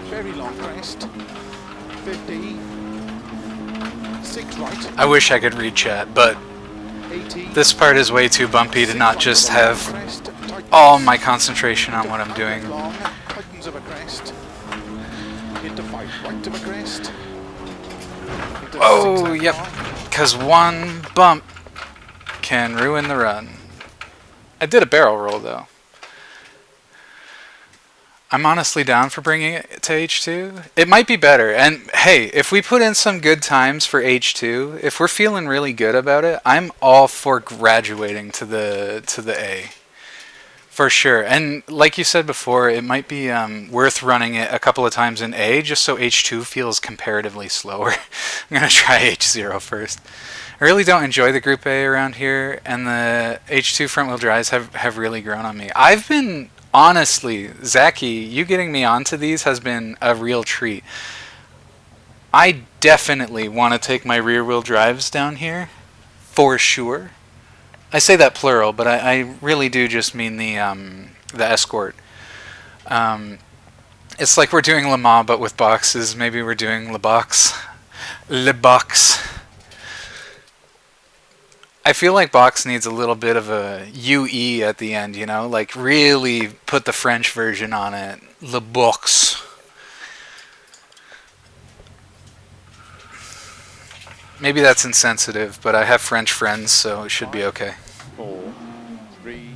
very long crest. 50. 6 right. I wish I could read chat, but 80. this part is way too bumpy to not just have all my concentration on what I'm doing. Long, tightens of a crest. Into 5 right of a crest. Into Oh, 6 left yep. long. Because one bump can ruin the run. I did a barrel roll, though. I'm honestly down for bringing it to H2. It might be better. And hey, if we put in some good times for H2, if we're feeling really good about it, I'm all for graduating to the A. For sure. And like you said before, it might be worth running it a couple of times in A just so H2 feels comparatively slower. I'm going to try H0 first. I really don't enjoy the Group A around here, and the H2 front-wheel drives have really grown on me. I've been, honestly, Zachy, you getting me onto these has been a real treat. I definitely want to take my rear-wheel drives down here, for sure. I say that plural, but I really do just mean the Escort. It's like we're doing Le Mans, but with boxes. Maybe we're doing Le Box. Le Box. I feel like Box needs a little bit of a UE at the end, you know? Like, really put the French version on it. Le Box. Maybe that's insensitive, but I have French friends, so it should be okay. 4, 3,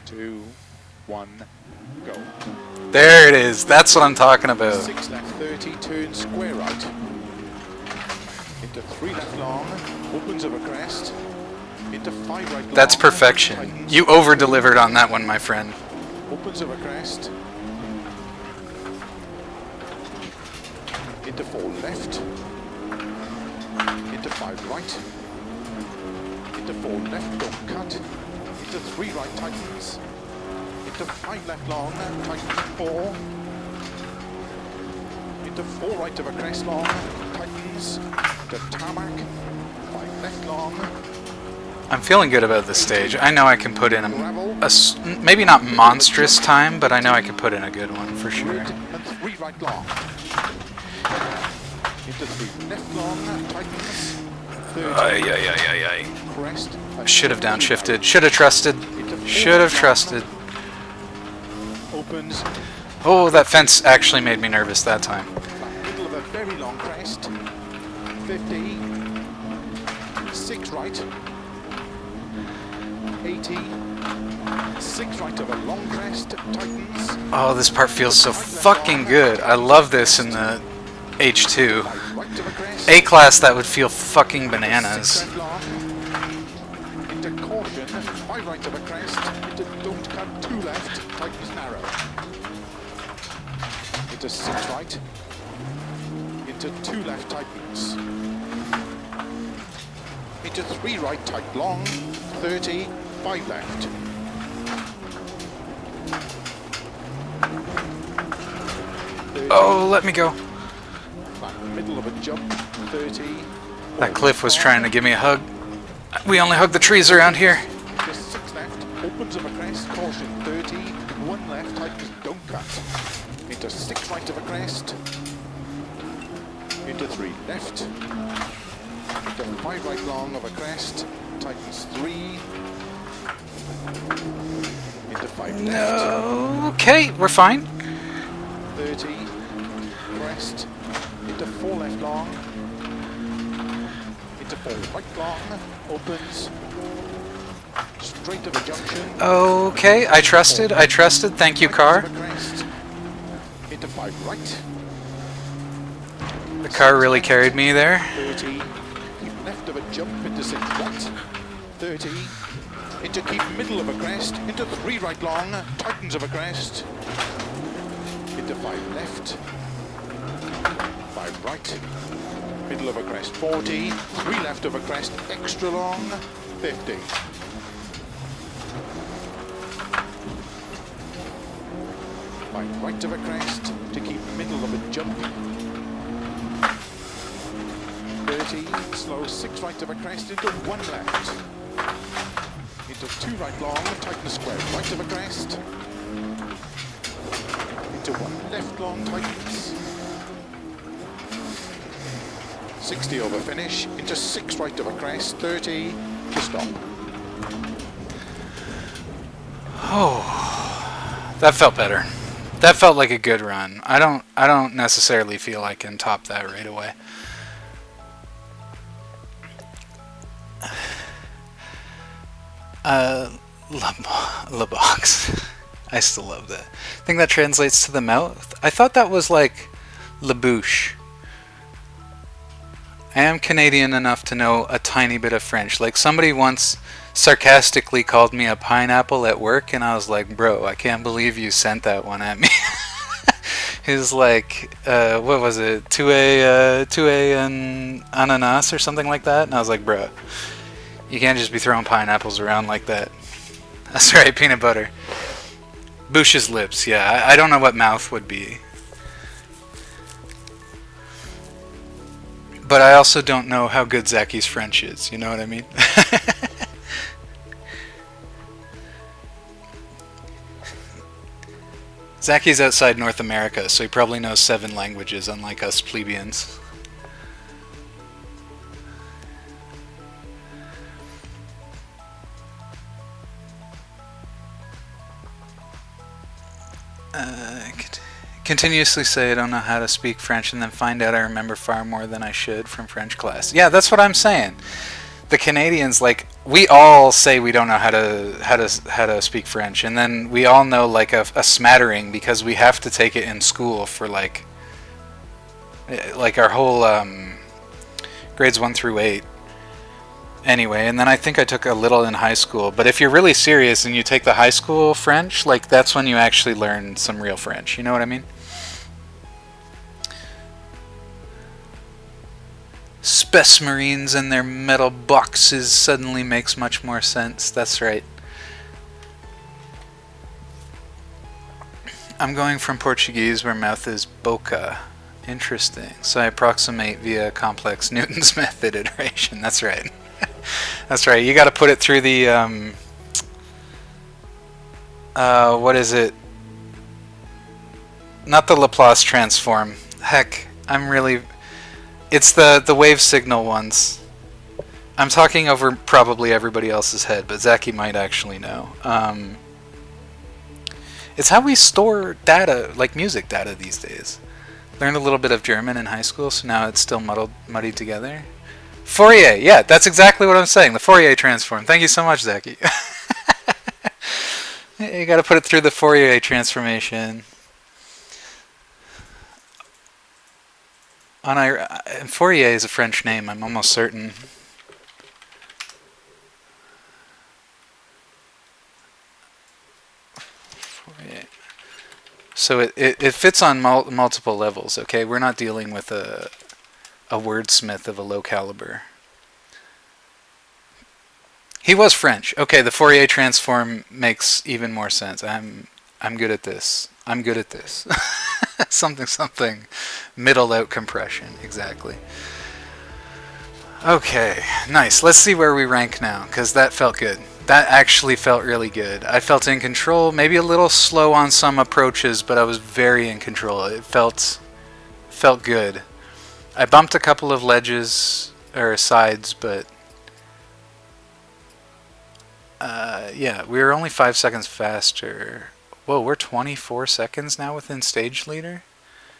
2, 1, go. There it is. That's what I'm talking about. 6 left 30, turn square right. Into 3 left long, opens of a crest. Into 5 right long. That's perfection. Tightens. You over-delivered on that one, my friend. Opens of a crest. Into 4 left. Into 5 right. Into 4 left, don't cut. Into 3 right, tightens. Into 5 left long, tightens 4. Into 4 right of a crest long, tightens. To tarmac. 5 left long. I'm feeling good about this stage. I know I can put in maybe not monstrous time, but I know I can put in a good one for sure. And 3 right long. Into 3 left long, tightens. 30. Crest. Should have downshifted. Should have trusted. Should have trusted. Opens. Oh, that fence actually made me nervous that time. Middle of a very long crest. 50. 6 right. 80. 6 right of a long crest. Tightens. Oh, this part feels so fucking good. I love this in the H2. Right of a crest. A-Class, that would feel fucking bananas. 6 left long. Into caution. 5 right of a crest. Into don't cut. 2 left. Tightens narrow. Into 6 right. Into 2 left. Tightens. Into 3 right. Tight long. 30. 5 left. 30. Oh, let me go. Middle of a jump. 30. That cliff was trying to give me a hug. We only hug the trees around here. Just 6 left. Opens of a crest. Caution. 30. 1 left. Tightens. Don't cut. Into 6 right of a crest. Into 3 left. Into 5 right long of a crest. Tightens 3. Into 5 left. No. Okay, we're fine. 30. Crest. Into 4 left long. Into 4 right long. Opens. Straight of a junction. Okay, I trusted. Thank you, car. Into 5 right. The car really carried me there. 30. Keep left of a jump into 6 right. 30. Into keep middle of a crest. Into 3 right long. Tightens of a crest. Into 5 left. 5 right. Middle of a crest. 40. 3 left of a crest. Extra long. 50. 5 right of a crest to keep middle of a jump. 30, slow 6 right of a crest into 1 left. Into 2 right long, tighten the square right of a crest. Into 1 left long, tightens. 60 over finish, into 6 right of a crest, 30 to stop. Oh, that felt better. That felt like a good run. I don't necessarily feel I can top that right away. La box. I still love that. I think that translates to the mouth. I thought that was like la bouche. I am Canadian enough to know a tiny bit of French. Like somebody once sarcastically called me a pineapple at work, and I was like, bro, I can't believe you sent that one at me. He was like, what was it? Two a and ananas or something like that? And I was like, bro, you can't just be throwing pineapples around like that. That's right, peanut butter. Bouche's lips, yeah. I don't know what mouth would be. But I also don't know how good Zacky's French is, you know what I mean? Zacky's outside North America, so he probably knows 7 languages, unlike us plebeians. Continuously say I don't know how to speak French and then find out I remember far more than I should from French class. Yeah, that's what I'm saying. The Canadians, like, we all say we don't know how to speak French, and then we all know like a smattering because we have to take it in school for like our whole grades 1 through 8. Anyway, and then I think I took a little in high school. But if you're really serious and you take the high school French, like that's when you actually learn some real French. You know what I mean? Space Marines and their metal boxes suddenly makes much more sense. That's right. I'm going from Portuguese where mouth is boca. Interesting. So I approximate via complex Newton's method iteration. That's right. That's right. You got to put it through the what is it? Not the Laplace transform. Heck, it's the wave signal ones. I'm talking over probably everybody else's head, but Zachy might actually know. It's how we store data, like music data these days. Learned a little bit of German in high school, so now it's still muddied together. Fourier, yeah, that's exactly what I'm saying. The Fourier transform. Thank you so much, Zachy. You got to put it through the Fourier transformation. Fourier is a French name, I'm almost certain. Fourier. So it fits on multiple levels, okay? We're not dealing with a wordsmith of a low caliber. He was French. Okay, the Fourier transform makes even more sense. I'm good at this. I'm good at this. something. Middle out compression. Exactly. Okay, nice. Let's see where we rank now, because that felt good. That actually felt really good. I felt in control, maybe a little slow on some approaches, but I was very in control. It felt good. I bumped a couple of ledges or sides, but yeah, we were only 5 seconds faster. Whoa, we're 24 seconds now within stage leader?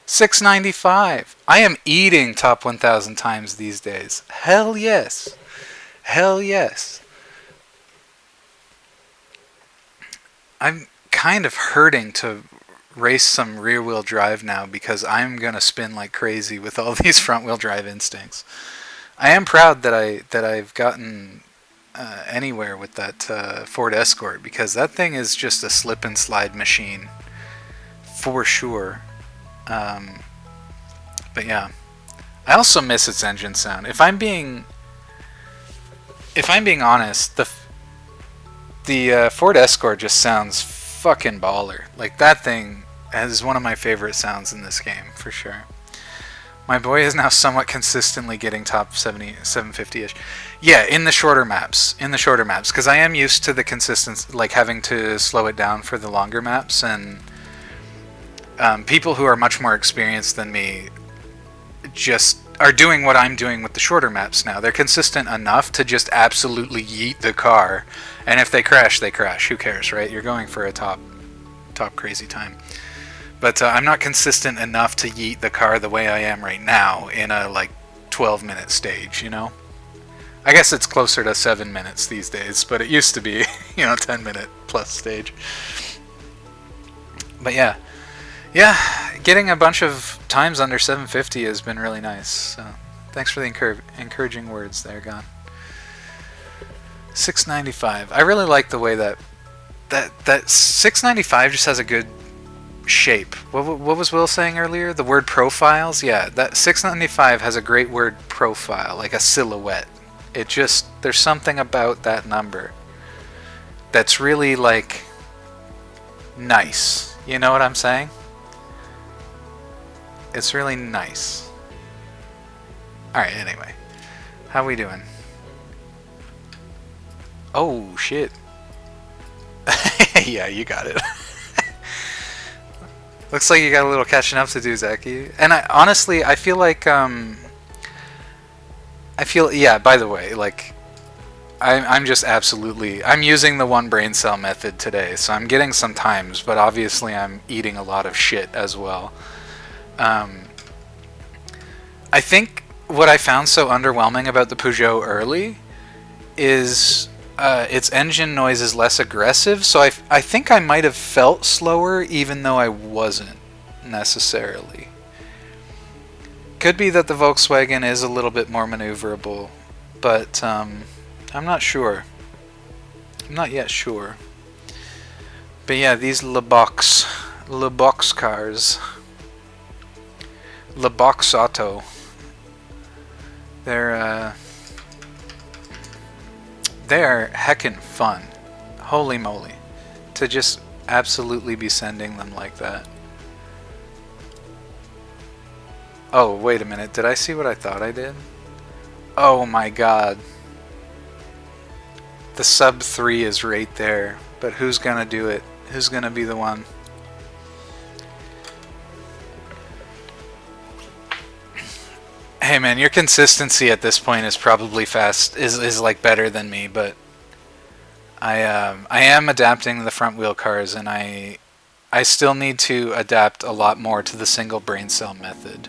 695. I am eating top 1000 times these days. Hell yes. Hell yes. I'm kind of hurting to race some rear-wheel drive now because I'm gonna spin like crazy with all these front-wheel drive instincts. I am proud that I've gotten anywhere with that Ford Escort, because that thing is just a slip and slide machine for sure. But yeah, I also miss its engine sound. If I'm being honest, the Ford Escort just sounds fucking baller. Like, that thing is one of my favorite sounds in this game for sure. My boy is now somewhat consistently getting top 70, 750-ish. Yeah, in the shorter maps. Because I am used to the consistency, like having to slow it down for the longer maps. And people who are much more experienced than me just are doing what I'm doing with the shorter maps now. They're consistent enough to just absolutely yeet the car, and if they crash, they crash. Who cares, right? You're going for a top crazy time. But I'm not consistent enough to yeet the car the way I am right now in a like 12-minute stage, you know? I guess it's closer to 7 minutes these days, but it used to be, 10-minute plus stage. But yeah, getting a bunch of times under 750 has been really nice. So thanks for the encouraging words there, Gon. 695. I really like the way that 695 just has a good shape. What was Will saying earlier? The word profiles? Yeah, that 695 has a great word profile, like a silhouette. There's something about that number that's really like nice. You know what I'm saying? It's really nice. Alright, anyway. How we doing? Oh, shit. Yeah, you got it. Looks like you got a little catching up to do, Zaki. And honestly, I feel like, yeah, by the way, like, I'm just absolutely, I'm using the one brain cell method today, so I'm getting some times, but obviously I'm eating a lot of shit as well. I think what I found so underwhelming about the Peugeot early is its engine noise is less aggressive, so I think I might have felt slower even though I wasn't necessarily. Could be that the Volkswagen is a little bit more maneuverable, but I'm not sure. I'm not yet sure. But yeah, these Le Box cars. Le Box Auto. They're heckin' fun. Holy moly. To just absolutely be sending them like that. Oh, wait a minute. Did I see what I thought I did? Oh my god. The sub 3 is right there. But who's gonna do it? Who's gonna be the one? Hey man, your consistency at this point is probably is like better than me, but I am adapting the front wheel cars, and I still need to adapt a lot more to the single brain cell method.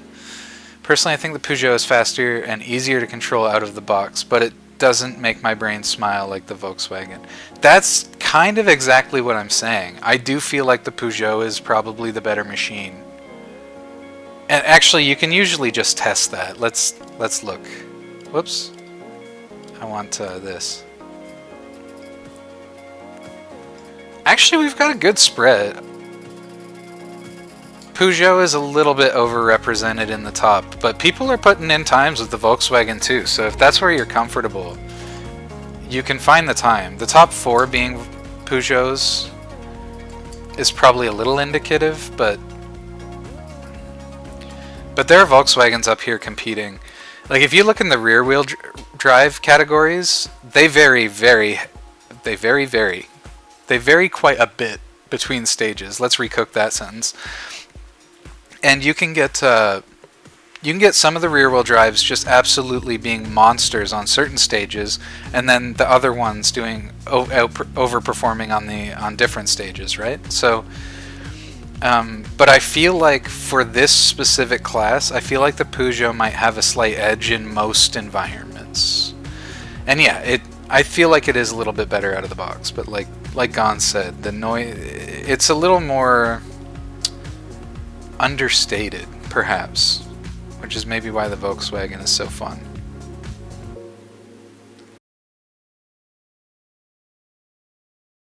Personally, I think the Peugeot is faster and easier to control out of the box, but it doesn't make my brain smile like the Volkswagen. That's kind of exactly what I'm saying. I do feel like the Peugeot is probably the better machine. And actually, you can usually just test that. Let's look. Whoops. I want this. Actually, we've got a good spread. Peugeot is a little bit overrepresented in the top, but people are putting in times with the Volkswagen too, so if that's where you're comfortable, you can find the time. The top 4 being Peugeots is probably a little indicative, but there are Volkswagens up here competing. Like, if you look in the rear-wheel drive categories, they vary quite a bit between stages. Let's recook that sentence. And you can get some of the rear-wheel drives just absolutely being monsters on certain stages, and then the other ones doing overperforming on different stages, right? So, but I feel like for this specific class, I feel like the Peugeot might have a slight edge in most environments. And yeah, I feel like it is a little bit better out of the box, but like Gon said, the noise, it's a little more understated, perhaps, which is maybe why the Volkswagen is so fun.